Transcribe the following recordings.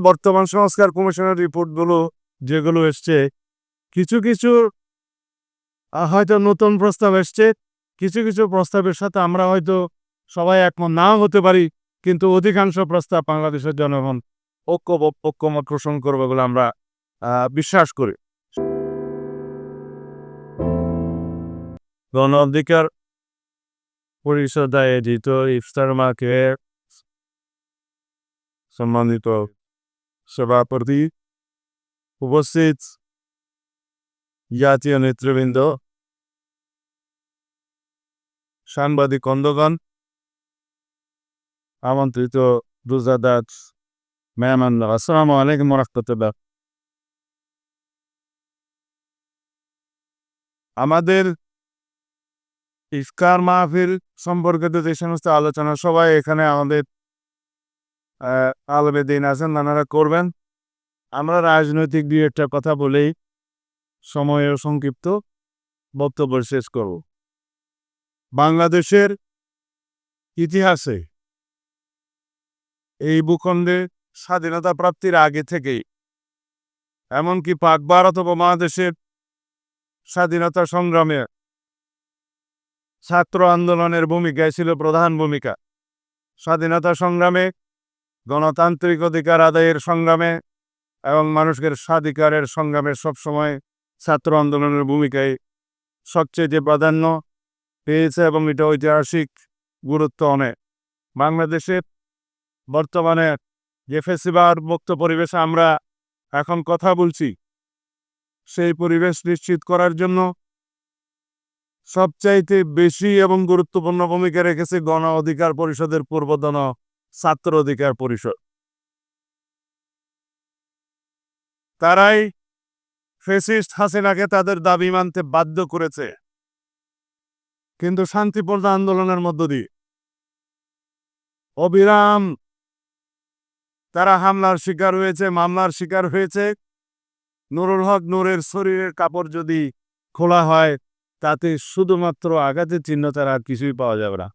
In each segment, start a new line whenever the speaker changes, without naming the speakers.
বর্তমান সংস্কার কমিশনের রিপোর্টগুলো যেগুলো এসছে, কিছু কিছু হয়তো নতুন প্রস্তাব এসছে, কিছু কিছু প্রস্তাবের সাথে আমরা হয়তো সবাই একমত নাও হতে পারি, কিন্তু অধিকাংশ প্রস্তাব বাংলাদেশের জনগণ ঐক্যমত পোষণ করবে বলে আমরা বিশ্বাস করি। গণ অধিকার পরিষদ আয়োজিত ইফতার মার্কে সম্মানিত সভাপতি, উপস্থিত জাতীয় নেতৃবৃন্দ, সাংবাদিক বন্ধুগণ, আমন্ত্রিত রোজাদার মেহমান, আসসালামু আলাইকুম ওয়া রাহমাতুল্লাহ। আমাদের ইফতার মাহফিল সম্পর্কিত যে সমস্ত আলোচনা সবাই এখানে আমাদের আলেমে দ্বীন আছেন, নানারা করবেন। আমরা রাজনৈতিক দুই একটা কথা বলেই সময়ের সংক্ষিপ্ত বক্তব্য শেষ করব। বাংলাদেশের ইতিহাসে এই ভূখণ্ডে স্বাধীনতা প্রাপ্তির আগে থেকেই, এমনকি পাক ভারত উপমহাদেশের স্বাধীনতা সংগ্রামে ছাত্র আন্দোলনের ভূমিকায় ছিল প্রধান ভূমিকা। স্বাধীনতা সংগ্রামে, গণতান্ত্রিক অধিকার আদায়ের সংগ্রামে এবং মানুষের স্বাধিকারের সংগ্রামে সবসময় ছাত্র আন্দোলনের ভূমিকায় সবচেয়ে প্রাধান্য পেয়েছে এবং এটা ঐতিহাসিক গুরুত্ব অনেক। বাংলাদেশের বর্তমানে যে ফেসিবাদ মুক্ত পরিবেশে আমরা এখন কথা বলছি, সেই পরিবেশ নিশ্চিত করার জন্য সবচাইতে বেশি এবং গুরুত্বপূর্ণ ভূমিকা রেখেছে গণ অধিকার পরিষদের পূর্বতন ছাত্র অধিকার পরিষদ। তারাই ফ্যাসিস্ট হাসিনাকে তাদের দাবি মানতে বাধ্য করেছে, কিন্তু শান্তিপূর্ণ আন্দোলনের মধ্য দিয়ে। অবিরাম তারা হামলার শিকার হয়েছে, মামলার শিকার হয়েছে। নুরুল হক নূরের শরীরের কাপড় যদি খোলা হয়, তাতে শুধুমাত্র আঘাতের চিহ্ন ছাড়া আর কিছুই পাওয়া যাবে না।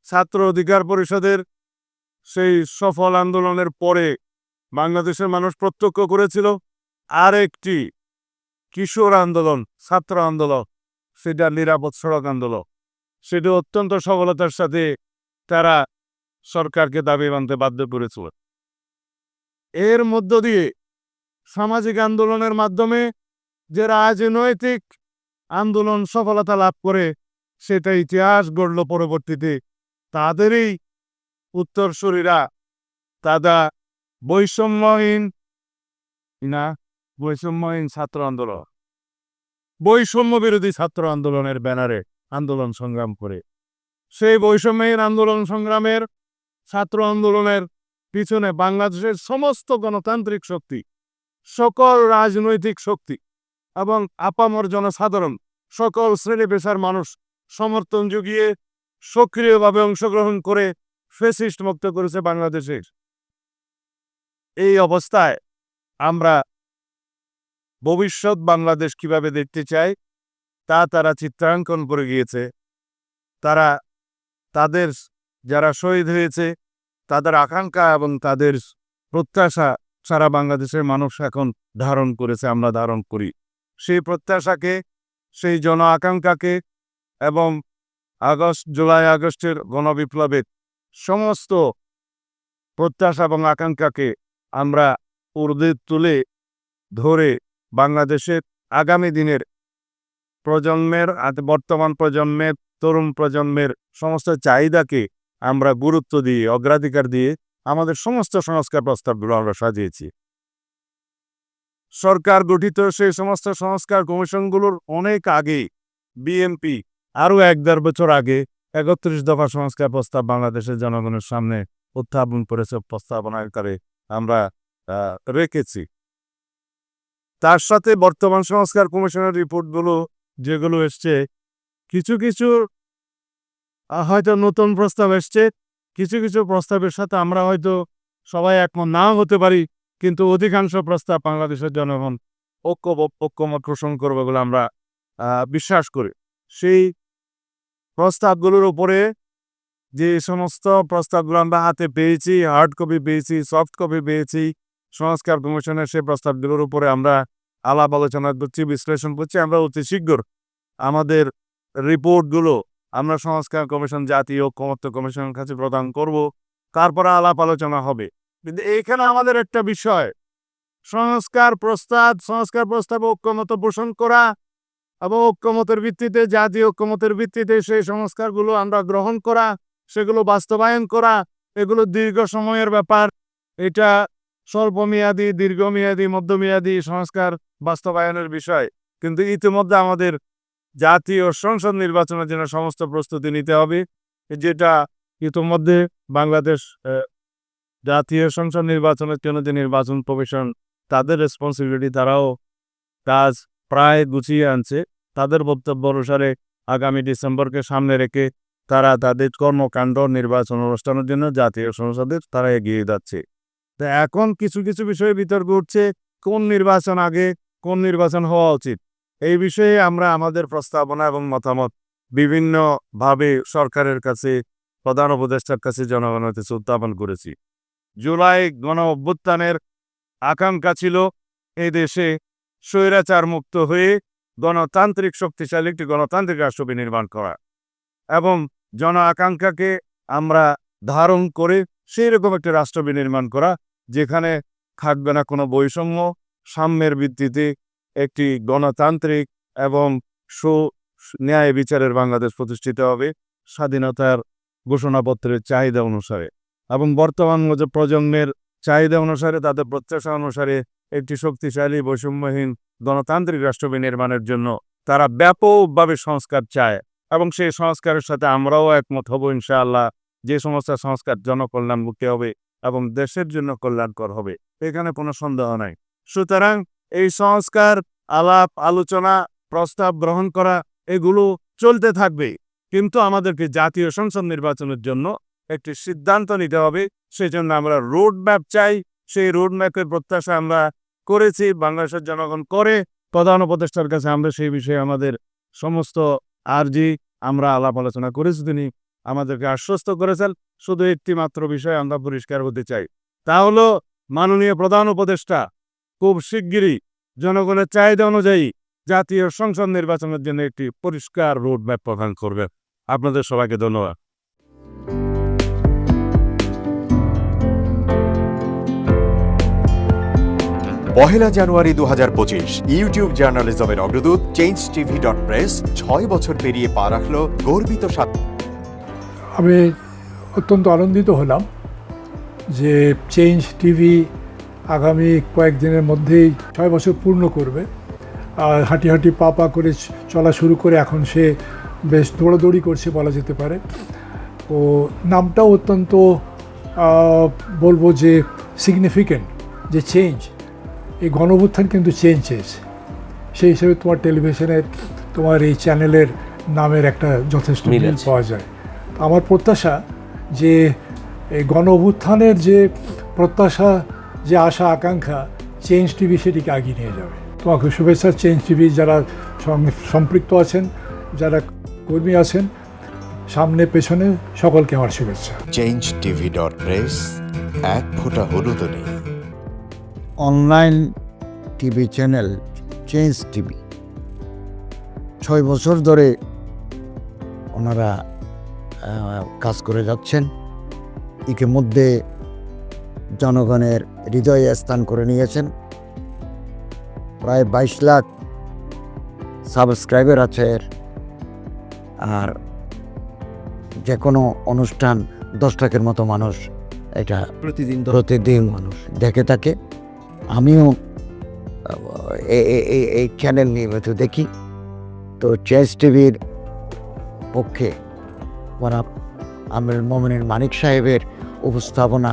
ছাত্র অধিকার পরিষদের সেই সফল আন্দোলনের পরে বাংলাদেশের মানুষ প্রত্যক্ষ করেছিল আরেকটি কিশোর আন্দোলন, ছাত্র আন্দোলন, সেটা নিরাপদ সড়ক আন্দোলন। সেটা অত্যন্ত সফলতার সাথে তারা সরকারকে দাবি মানতে বাধ্য করেছিল। এর মধ্য দিয়ে সামাজিক আন্দোলনের মাধ্যমে যে রাজনৈতিক আন্দোলন সফলতা লাভ করে, সেটা ইতিহাস গড়ল পরবর্তীতে তাদেরই উত্তরসূরিরা। তারা বৈষম্যহীন ছাত্র আন্দোলন, বৈষম্য বিরোধী ছাত্র আন্দোলনের ব্যানারে আন্দোলন সংগ্রাম করে। সেই বৈষম্যহীন আন্দোলন সংগ্রামের ছাত্র আন্দোলনের পিছনে বাংলাদেশের সমস্ত গণতান্ত্রিক শক্তি, সকল রাজনৈতিক শক্তি এবং আপামর জনসাধারণ, সকল শ্রেণী পেশার মানুষ সমর্থন জুগিয়ে সক্রিয়ভাবে অংশগ্রহণ করে ফ্যাসিস্ট মুক্ত করেছে বাংলাদেশের। এই অবস্থায় আমরা ভবিষ্যৎ বাংলাদেশ কিভাবে দেখতে চাই তা তারা চিত্রাঙ্কন করে গিয়েছে। তারা তাদের যারা শহীদ হয়েছে তাদের আকাঙ্ক্ষা এবং তাদের প্রত্যাশা সারা বাংলাদেশের মানুষ এখন ধারণ করেছে, আমরা ধারণ করি। সেই প্রত্যাশাকে, সেই জন আকাঙ্ক্ষাকে এবং জুলাই আগস্টের গণবিপ্লবের সমস্ত প্রত্যাশা এবং আকাঙ্ক্ষাকে আমরা ঊর্ধ্বে তুলে ধরে বাংলাদেশের আগামী দিনের প্রজন্মের, বর্তমান প্রজন্মের, তরুণ প্রজন্মের সমস্ত চাহিদাকে আমরা গুরুত্ব দিয়ে, অগ্রাধিকার দিয়ে আমাদের সমস্ত সংস্কার প্রস্তাবগুলো আমরা সাজিয়েছি। সরকার গঠিত সেই সমস্ত সংস্কার কমিশনগুলোর অনেক আগে বিএনপি আরও 1-1.5 বছর আগে 31 দফা সংস্কার প্রস্তাব বাংলাদেশের জনগণের সামনে উত্থাপন করেছে, প্রস্তাবনার আকারে আমরা রেখেছি। তার সাথে বর্তমান সংস্কার কমিশনের রিপোর্টগুলো যেগুলো এসছে, কিছু কিছু হয়তো নতুন প্রস্তাব এসছে, কিছু কিছু প্রস্তাবের সাথে আমরা হয়তো সবাই একমত নাও হতে পারি, কিন্তু অধিকাংশ প্রস্তাব বাংলাদেশের জনগণ ঐক্যমত পোষণ করবে বলে আমরা বিশ্বাস করি। সেই প্রস্তাবগুলোর উপরে যে সমস্ত প্রস্তাবগুলো আমরা হাতে পেয়েছি, হার্ড কপি পেয়েছি, সফট কপি পেয়েছি, সংস্কার কমিশনের সেই প্রস্তাবগুলোর উপরে আমরা আলাপ আলোচনা করছি, বিশ্লেষণ করছি। আমরা অতি শীঘ্র আমাদের রিপোর্টগুলো আমরা সংস্কার কমিশন, জাতীয় ঐকমত্য কমিশনের কাছে প্রদান করব, তারপরে আলাপ আলোচনা হবে। কিন্তু এইখানে আমাদের একটা বিষয়, সংস্কার প্রস্তাব ঐকমত্য পোষণ করা এবং ঐকমত্যের ভিত্তিতে, জাতীয় ঐকমত্যের ভিত্তিতে সেই সংস্কারগুলো আমরা গ্রহণ করা, সেগুলো বাস্তবায়ন করা, এগুলো দীর্ঘ সময়ের ব্যাপার। এটা স্বল্পমেয়াদী, দীর্ঘমেয়াদী, মধ্যমেয়াদী সংস্কার বাস্তবায়নের বিষয়। কিন্তু ইতিমধ্যে আমাদের জাতীয় সংসদ নির্বাচনের জন্য সমস্ত প্রস্তুতি নিতে হবে, যেটা ইতিমধ্যে বাংলাদেশ জাতীয় সংসদ নির্বাচনের জন্য যে নির্বাচন কমিশন, তাদের রেসপন্সিবিলিটি, তারাও কাজ প্রায় গুছিয়ে আনছে। তাদের বক্তব্য অনুসারে আগামী ডিসেম্বরকে সামনে রেখে তারা তাদের কর্মকাণ্ড নির্বাচন অনুষ্ঠানের জন্য জাতীয় সংসদে তারা এগিয়ে যাচ্ছে। তো এখন কিছু কিছু বিষয়ে বিতর্ক উঠছে, কোন নির্বাচন আগে, কোন নির্বাচন হওয়া উচিত। এই বিষয়ে আমরা আমাদের প্রস্তাবনা এবং মতামত বিভিন্নভাবে সরকারের কাছে, প্রধান উপদেষ্টার কাছে, জনগণের কাছে উত্থাপন করেছি। জুলাই গণ অভ্যুত্থানের আকাঙ্ক্ষা ছিল এই দেশে স্বৈরাচার মুক্ত হয়ে গণতান্ত্রিক শক্তিশালী একটি গণতান্ত্রিক রাষ্ট্র বিনির্মাণ করা, এবং জন আকাঙ্ক্ষাকে আমরা ধারণ করে সেই রকম একটি রাষ্ট্র বিনির্মাণ করা, যেখানে থাকবে না কোনো বৈষম্য, সাম্যের ভিত্তিতে একটি গণতান্ত্রিক এবং ন্যায় বিচারের বাংলাদেশ প্রতিষ্ঠিত হবে স্বাধীনতার ঘোষণাপত্রের চাহিদা অনুসারে, এবং বর্তমান প্রজন্মের চাহিদা অনুসারে, তাদের প্রত্যাশা অনুসারে একটি শক্তিশালী বৈষম্যহীন গণতান্ত্রিক রাষ্ট্র বিনির্মাণের জন্য তারা ব্যাপকভাবে সংস্কার চায়, এবং সেই সংস্কারের সাথে আমরাও একমত হব ইনশাআল্লাহ। যে সমস্ত সংস্কার জনকল্যাণমুখী হবে এবং দেশের জন্য কল্যাণকর হবে, এখানে কোনো সন্দেহ নাই। সুতরাং এই সংস্কার, আলাপ আলোচনা, প্রস্তাব গ্রহণ করা, এগুলো চলতে থাকবে। কিন্তু আমাদেরকে জাতীয় সংসদ নির্বাচনের জন্য একটি সিদ্ধান্ত নিতে হবে। সেই জন্য আমরা রোড ম্যাপ চাই। সেই রোড ম্যাপের প্রত্যাশা আমরা করেছি, বাংলাদেশের জনগণ করে। প্রধান উপদেষ্টার কাছে আমরা সেই বিষয়ে আমাদের সমস্ত আর্জি আমরা আলাপ আলোচনা করেছি। তিনি আমাদেরকে আশ্বস্ত করেছেন। শুধু একটি মাত্র বিষয় আমরা পরিষ্কার হতে চাই, তা হলো মাননীয় প্রধান উপদেষ্টা খুব শিগগিরই জনগণের চাহিদা অনুযায়ী জাতীয় সংসদ নির্বাচনের জন্য একটি পরিষ্কার রোড ম্যাপ প্রদান করবে। আপনাদের সবাইকে ধন্যবাদ।
পহেলা জানুয়ারি 2025 ইউটিউব জার্নালিজমের অগ্রদূত changetv.press 6 বছর পেরিয়ে পা রাখল গর্বিত
আমি অত্যন্ত আনন্দিত হলাম যে চেঞ্জ টিভি আগামী কয়েকদিনের মধ্যেই 6 বছর পূর্ণ করবে। আর হাঁটি হাঁটি পা পা করে চলা শুরু করে এখন সে বেশ দৌড়াদৌড়ি করছে বলা যেতে পারে। ও নামটাও অত্যন্ত বলবো যে সিগনিফিক্যান্ট, যে চেঞ্জ, এই গণঅভ্যুত্থান কিন্তু চেঞ্জ এসেছে। সেই হিসেবে তোমার টেলিভিশনের, তোমার এই চ্যানেলের নামের একটা যথেষ্ট মিল পাওয়া যায়। আমার প্রত্যাশা যে এই গণঅভ্যুত্থানের যে প্রত্যাশা, যে আশা আকাঙ্ক্ষা, চেঞ্জ টিভি সেটিকে এগিয়ে নিয়ে যাবে। তোমাকে শুভেচ্ছা। চেঞ্জ টিভি যারা সম্পৃক্ত আছেন, যারা কর্মী আছেন, সামনে পেছনে সকলকে আমার শুভেচ্ছা।
changetv.press এক ফোঁটা হলুদও নেই।
Online TV channel change TV 6 বছর ধরে ওনারা কাজ করে যাচ্ছেন। ইতিমধ্যে জনগণের হৃদয়ে স্থান করে নিয়েছেন। প্রায় 22 লাখ সাবস্ক্রাইবার আছে। আর যে কোনো অনুষ্ঠান 10 লাখের মতো মানুষ এটা প্রতিদিন মানুষ দেখে থাকে। আমিও এই চ্যানেল নিয়মিত দেখি। তো চেঞ্জ টিভির পক্ষে আমির মোমিনুল মানিক সাহেবের উপস্থাপনা,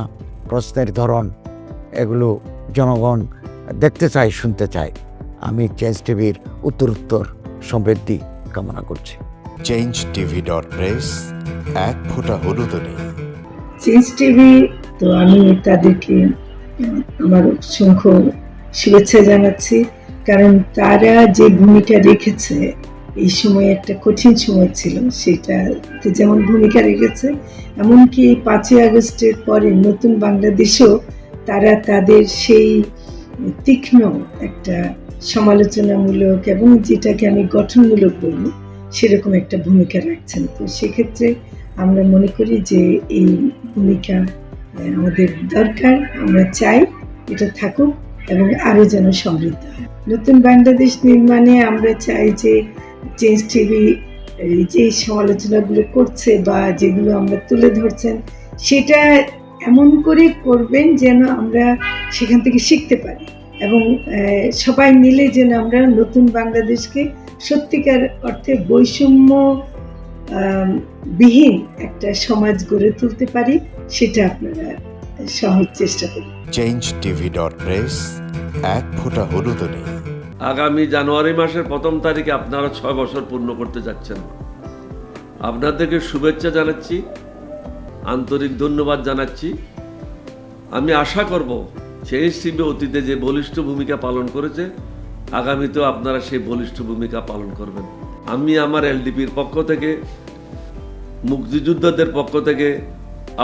প্রশ্নের ধরন, এগুলো জনগণ দেখতে চায়, শুনতে চায়। আমি চেঞ্জ টিভির উত্তরোত্তর সমৃদ্ধি কামনা করছি।
changetv.press এক ফোঁটা হলুদও নেই।
চেঞ্জ টিভি, তো আমি তাদেরকে আমার অসংখ্য শুভেচ্ছা জানাচ্ছি, কারণ তারা যে ভূমিকা রেখেছে এই সময় একটা কঠিন সময় ছিল, সেটাতে যেমন ভূমিকা রেখেছে, এমনকি 5ই আগস্টের পরে নতুন বাংলাদেশেও তারা তাদের সেই তীক্ষ্ণ একটা সমালোচনামূলক এবং যেটাকে আমি গঠনমূলক বলব সেরকম একটা ভূমিকা রাখছেন। তো সেক্ষেত্রে আমরা মনে করি যে এই ভূমিকা আমাদের দরকার, আমরা চাই এটা থাকুক এবং আরও যেন সমৃদ্ধ হয়। নতুন বাংলাদেশ নির্মাণে আমরা চাই যে চেঞ্জ টিভি যে সমালোচনাগুলো করছে বা যেগুলো আমরা তুলে ধরছেন সেটা এমন করে করবেন যেন আমরা সেখান থেকে শিখতে পারি এবং সবাই মিলে যেন আমরা নতুন বাংলাদেশকে সত্যিকার অর্থে বৈষম্য বিহীন একটা সমাজ গড়ে তুলতে পারি, সেটা আপনারা সহজ চেষ্টা করুন।
changetv.press এক ফোঁটা হলুদও নেই।
আগামী জানুয়ারি মাসের 1ম তারিখে আপনারা 6 বছর পূর্ণ করতে যাচ্ছেন। আপনাদেরকে শুভেচ্ছা জানাচ্ছি, আন্তরিক ধন্যবাদ জানাচ্ছি। আমি আশা করব চেঞ্জ টিভি অতীতে যে বলিষ্ঠ ভূমিকা পালন করেছে, আগামীতেও আপনারা সেই বলিষ্ঠ ভূমিকা পালন করবেন। আমি আমার এলডিপির পক্ষ থেকে, মুক্তিযোদ্ধাদের পক্ষ থেকে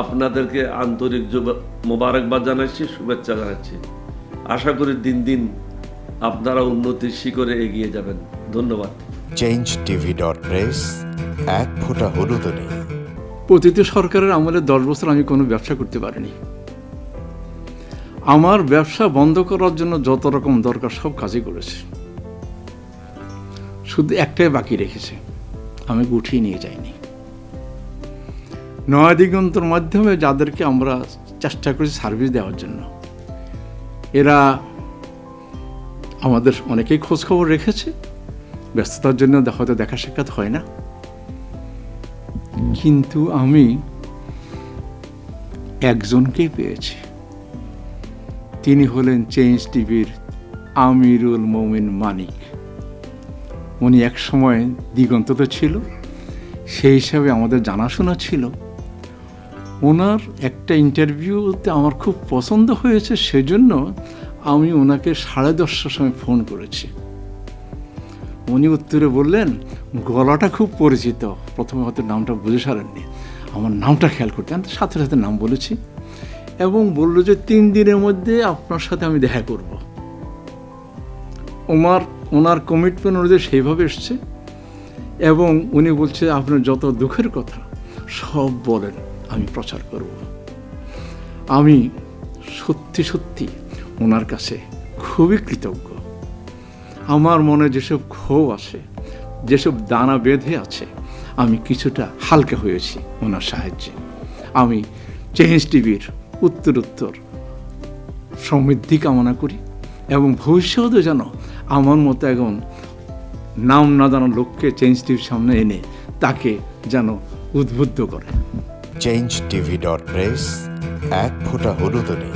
আপনাদেরকে আন্তরিক মোবারকবাদ জানাচ্ছি, শুভেচ্ছা জানাচ্ছি। আশা করি দিন দিন আপনারা উন্নতির শিখরে এগিয়ে যাবেন। ধন্যবাদ।
changetv.press এক ফোঁটা হলুদও নেই।
অতীত সরকারের আমলে 10 বছর আমি কোনো ব্যবসা করতে পারিনি। আমার ব্যবসা বন্ধ করার জন্য যত রকম দরকার সব কাজই করেছে, শুধু একটাই বাকি রেখেছে, আমি উঠিয়ে নিয়ে যাইনি। নয়া দিগন্তর মাধ্যমে যাদেরকে আমরা চেষ্টা করেছি সার্ভিস দেওয়ার জন্য, এরা আমাদের অনেকেই খোঁজখবর রেখেছে, ব্যস্ততার জন্য হয়তো দেখা সাক্ষাৎ হয় না, কিন্তু আমি একজনকেই পেয়েছি। তিনি হলেন চেঞ্জ টিভির আমিরুল মোমিন মানিক। উনি এক সময় দিগন্ততে ছিল, সেই হিসাবে আমাদের জানাশোনা ছিল। ওনার একটা ইন্টারভিউতে আমার খুব পছন্দ হয়েছে, সেজন্য আমি ওনাকে 10:30টার সময় ফোন করেছি। উনি উত্তরে বললেন, গলাটা খুব পরিচিত। প্রথমে হয়তো নামটা বুঝে সারেননি, আমার নামটা খেয়াল করতে, আমি সাথে সাথে নাম বলেছি এবং বলল যে 3 দিনের মধ্যে আপনার সাথে আমি দেখা করব। ওনার কমিটমেন্ট অনুযায়ী সেইভাবে এসছে এবং উনি বলছে আপনার যত দুঃখের কথা সব বলেন, আমি প্রচার করব। আমি সত্যি সত্যি ওনার কাছে খুবই কৃতজ্ঞ। আমার মনে যেসব ক্ষোভ আছে, যেসব দানা বেঁধে আছে, আমি কিছুটা হালকা হয়েছি ওনার সাহায্যে। আমি চেঞ্জ টিভির উত্তরোত্তর সমৃদ্ধি কামনা করি এবং ভবিষ্যতে যেন আমার মতো এখন নাম না জানা লোককে চেঞ্জ টিভির সামনে এনে তাকে যেন উদ্বুদ্ধ করে।
changetv.press এক ফোঁটা হলুদও নেই।